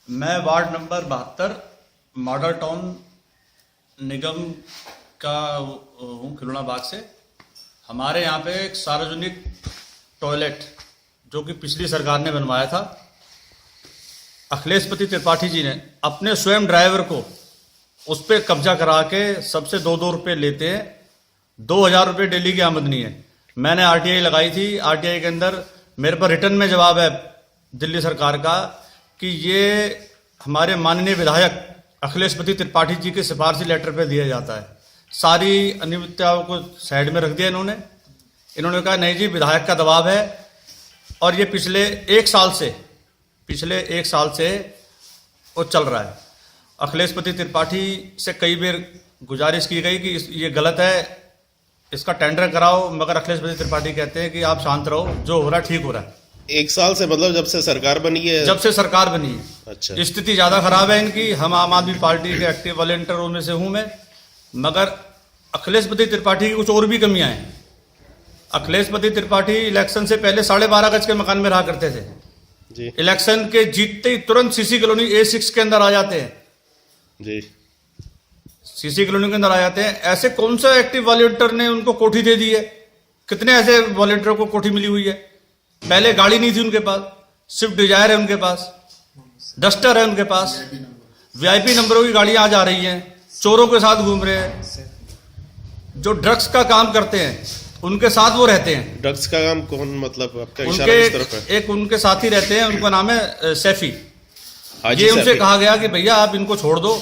मैं ward number 72 model town निगम का हूँ, खिलौना बाग से। हमारे यहाँ पे एक सार्वजनिक टॉयलेट जो कि पिछली सरकार ने बनवाया था, अखिलेश पति त्रिपाठी जी ने अपने स्वयं ड्राइवर को उस पर कब्जा करा के सबसे 2-2 रुपये लेते हैं। 2000 रुपये डेली की आमदनी है। मैंने आरटीआई लगाई थी। आरटीआई के अंदर मेरे पर रिटर्न में जवाब है दिल्ली सरकार का कि ये हमारे माननीय विधायक अखिलेश पति त्रिपाठी जी के सिफारशी लेटर पे दिया जाता है। सारी अनियमितताओं को साइड में रख दिया इन्होंने कहा नहीं जी, विधायक का दबाव है। और ये पिछले एक साल से वो चल रहा है। अखिलेश पति त्रिपाठी से कई बार गुजारिश की गई कि ये गलत है, इसका टेंडर कराओ, मगर अखिलेश पति त्रिपाठी कहते हैं कि आप शांत रहो, जो हो रहा है ठीक हो रहा है। एक साल से मतलब जब से सरकार बनी है? जब से सरकार बनी है। अच्छा। स्थिति ज्यादा खराब है इनकी। हम आम आदमी पार्टी के एक्टिव वॉलेंटियरों में से हूं मैं, मगर अखिलेश पति त्रिपाठी की कुछ और भी कमियां हैं। अखिलेश पति त्रिपाठी इलेक्शन से पहले 12.5 गज के मकान में रहा करते थे जी। इलेक्शन के जीतते ही तुरंत सीसी कॉलोनी A6 के अंदर आ जाते हैं जी। सीसी कॉलोनी के अंदर आ जाते हैं। ऐसे कौन सा एक्टिव वॉलेंटियर ने उनको कोठी दे दी है? कितने ऐसे वॉलेंटियरों को कोठी मिली हुई है? पहले गाड़ी नहीं थी उनके पास, स्विफ्ट डिजायर है उनके पास, डस्टर है उनके पास, वीआईपी नंबरों की गाड़ियां आ जा रही हैं, चोरों के साथ घूम रहे हैं, जो ड्रग्स का काम करते हैं उनके साथ वो रहते हैं। ड्रग्स का काम कौन, मतलब आपका इशारा किस तरफ है? एक उनके साथी रहते हैं, उनका नाम है सैफी। हाजी ये उनसे सैफी। कहा गया कि भैया आप इनको छोड़ दो,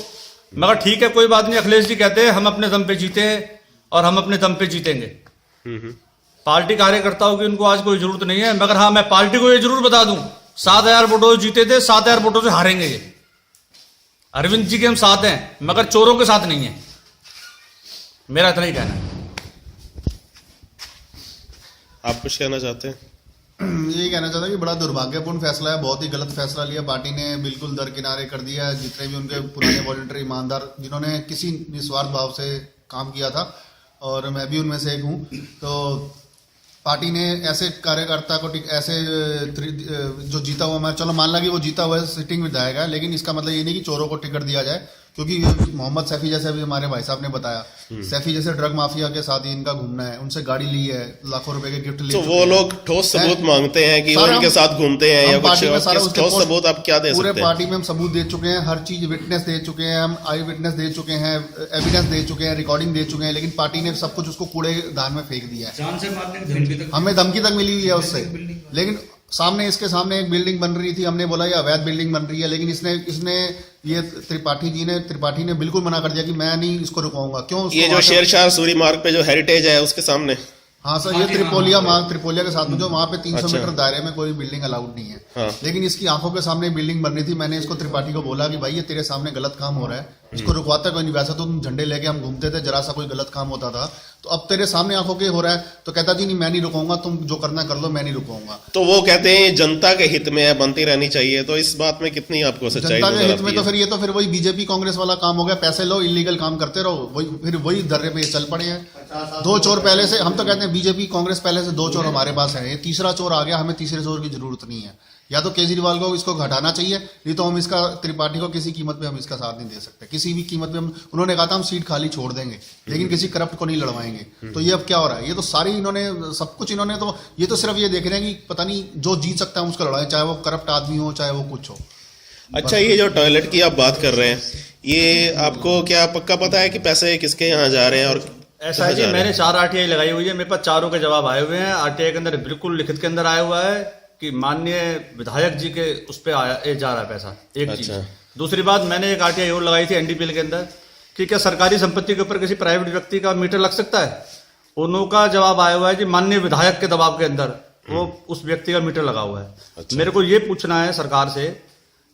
मगर ठीक है कोई बात नहीं। अखिलेश जी कहते हैं हम अपने दम पे जीते हैं और हम अपने दम पे जीतेंगे। पार्टी कार्यकर्ताओं की उनको आज कोई जरूरत नहीं है, मगर हाँ मैं पार्टी को ये जरूर बता दूं, 7000 वोटों से जीते थे, 7000 वोटों से हारेंगे ये। अरविंद जी के हम साथ हैं, मगर चोरों के साथ नहीं है। मेरा इतना ही कहना है। आप कुछ कहना चाहते हैं? यही कहना चाहता हूँ कि बड़ा दुर्भाग्यपूर्ण फैसला है, बहुत ही गलत फैसला लिया पार्टी ने, बिल्कुल दरकिनारे कर दिया जितने भी उनके पुराने वॉलंटियर ईमानदार जिन्होंने किसी निस्वार्थ भाव से काम किया था, और मैं भी उनमें से एक हूँ। तो पार्टी ने ऐसे कार्यकर्ता को ऐसे जो जीता हुआ, मैं चलो मान ला कि वो जीता हुआ सिटिंग विधायक है, लेकिन इसका मतलब ये नहीं कि चोरों को टिकट दिया जाए, क्योंकि मोहम्मद सैफी जैसे अभी हमारे भाई साहब ने बताया, सैफी जैसे ड्रग माफिया के साथ ही इनका घूमना है, उनसे गाड़ी ली है, लाखों रुपए के गिफ्ट लिए। तो वो लोग ठोस सबूत मांगते हैं कि वो इनके साथ घूमते हैं या कुछ ठोस सबूत आप क्या दे सकते हैं? पूरे पार्टी में हम सबूत दे चुके हैं, हर चीज विटनेस दे चुके हैं, हम आई विटनेस दे चुके हैं, एविडेंस दे चुके हैं, रिकॉर्डिंग दे चुके हैं, लेकिन पार्टी ने सब कुछ उसको कूड़े दान में फेंक दिया है। जान से मारने की धमकी तक हमें धमकी तक मिली हुई है उससे। लेकिन इसके सामने एक बिल्डिंग बन रही थी, हमने बोला ये अवैध बिल्डिंग बन रही है, लेकिन इसने ये त्रिपाठी ने बिल्कुल मना कर दिया कि मैं नहीं इसको रुकाऊंगा। क्यों? ये जो शेरशाह सूरी मार्ग पे जो हेरिटेज है उसके सामने? हाँ सर, ये त्रिपोलिया के साथ में जो वहाँ पे 300 मीटर दायरे में कोई बिल्डिंग अलाउड नहीं है। हाँ। लेकिन इसकी आंखों के सामने बिल्डिंग बन रही थी। मैंने इसको त्रिपाठी को बोला कि भाई ये तेरे सामने गलत काम हो रहा है, इसको रुकवाता कोई नहीं। वैसा तो तुम झंडे लेके हम घूमते थे, जरा सा कोई गलत काम होता था, तो अब तेरे सामने आंखों के हो रहा है, तो कहता जी नहीं मैं नहीं रुकाऊंगा, तुम जो करना कर लो, मैं नहीं रुकाऊंगा। तो वो कहते हैं जनता के हित में है, बनती रहनी चाहिए, तो इस बात में कितनी आपको सच्चाई जनता के नजर हित में? आती तो है? फिर ये तो फिर वही बीजेपी कांग्रेस वाला काम हो गया, पैसे लो, इलीगल काम करते रहो, वही धर्रे पे चल पड़े हैं। 2 चोर पहले से, हम तो कहते हैं बीजेपी कांग्रेस पहले से 2 चोर हमारे पास है, ये तीसरा चोर आ गया, हमें तीसरे चोर की जरूरत नहीं है। या तो केजरीवाल को इसको घटाना चाहिए, नहीं तो हम इसका त्रिपाठी को किसी कीमत पे हम इसका साथ नहीं दे सकते, किसी भी कीमत पे। हम उन्होंने कहा था हम सीट खाली छोड़ देंगे, लेकिन किसी करप्ट को नहीं लड़वाएंगे। तो ये अब क्या हो रहा है? ये तो सारी इन्होंने सब कुछ इन्होंने तो ये तो सिर्फ ये देख रहे हैं कि पता नहीं जो जीत सकता है उसको लड़ाएं, चाहे वो करप्ट आदमी हो चाहे वो कुछ हो। अच्छा, ये जो टॉयलेट की आप बात कर रहे हैं, ये आपको क्या पक्का पता है कि पैसे किसके यहाँ जा रहे हैं? और ऐसा है जी, मैंने 4 आरटीआई लगाई हुई है, मेरे पास चारों के जवाब आए हुए हैं। आरटीआई के अंदर बिल्कुल लिखित के अंदर आया हुआ है कि माननीय विधायक जी के उस पर जा रहा है पैसा। एक चीज। दूसरी बात, मैंने एक आरटीआई और लगाई थी एनडीपीएल के अंदर कि क्या सरकारी संपत्ति के ऊपर किसी प्राइवेट व्यक्ति का मीटर लग सकता है? उनका जवाब आया हुआ है कि माननीय विधायक के दबाव के अंदर वो उस व्यक्ति का मीटर लगा हुआ है। अच्छा। मेरे को ये पूछना है सरकार से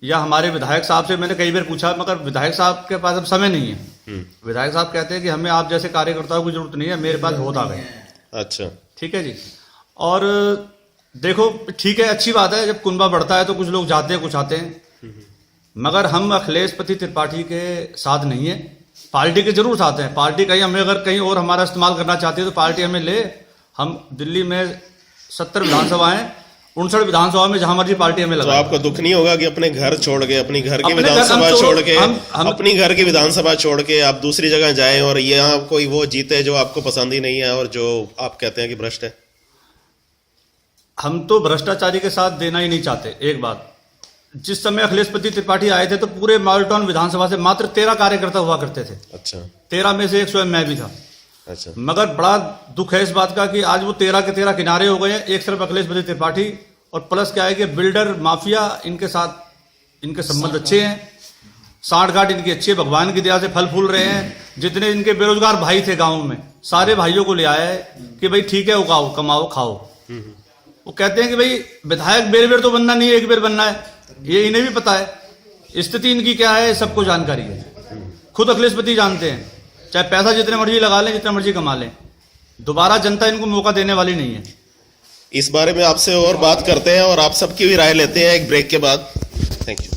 या हमारे विधायक साहब से, मैंने कई बार पूछा, मगर विधायक साहब के पास अब समय नहीं है। विधायक साहब कहते हैं कि हमें आप जैसे कार्यकर्ताओं की जरूरत नहीं है, मेरे पास बहुत आ गए। अच्छा, ठीक है जी। और देखो ठीक है, अच्छी बात है, जब कुनबा बढ़ता है तो कुछ लोग जाते हैं कुछ आते हैं, मगर हम अखिलेश पति त्रिपाठी के साथ नहीं है, पार्टी के जरूर साथ हैं। पार्टी कहीं हमें अगर कहीं और हमारा इस्तेमाल करना चाहती है तो पार्टी हमें ले। हम दिल्ली में 70 विधानसभा हैं 59 विधानसभा में जहां मर्जी पार्टी हमें तो लगा। आपको दुख नहीं होगा कि अपने घर छोड़ के, अपनी घर की अपने घर विधानसभा हम छोड़ के, हम- अपनी घर की विधानसभा छोड़ के आप दूसरी जगह जाएं और यहाँ कोई वो जीते जो आपको पसंद ही नहीं है और जो आप कहते हैं कि भ्रष्ट है? हम तो भ्रष्टाचारी के साथ देना ही नहीं चाहते। एक बात, जिस समय अखिलेशपति त्रिपाठी आए थे तो पूरे मालटाउन विधानसभा से मात्र 13 कार्यकर्ता हुआ करते थे। अच्छा 13 में से एक स्वयं मैं भी था। अच्छा। मगर बड़ा दुख है इस बात का कि आज वो 13 के 13 किनारे हो गए हैं। एक सिर्फ अखिलेशपति त्रिपाठी, और प्लस क्या है कि बिल्डर माफिया, इनके साथ इनके संबंध अच्छे हैं, साठगांठ इनकी अच्छी है, भगवान की दया से फल फूल रहे हैं। जितने इनके बेरोजगार भाई थे गाँव में, सारे भाइयों को ले आया है कि भाई ठीक है, उगाओ, कमाओ, खाओ। वो कहते हैं कि भाई विधायक बेर बेर तो बनना नहीं है, एक बेर बनना है। ये इन्हें भी पता है स्थिति इनकी क्या है, सबको जानकारी है। खुद अखिलेशपति जानते हैं, चाहे पैसा जितने मर्जी लगा लें, जितना मर्जी कमा लें, दोबारा जनता इनको मौका देने वाली नहीं है। इस बारे में आपसे और बात करते हैं और आप सबकी भी राय लेते हैं एक ब्रेक के बाद। Thank you.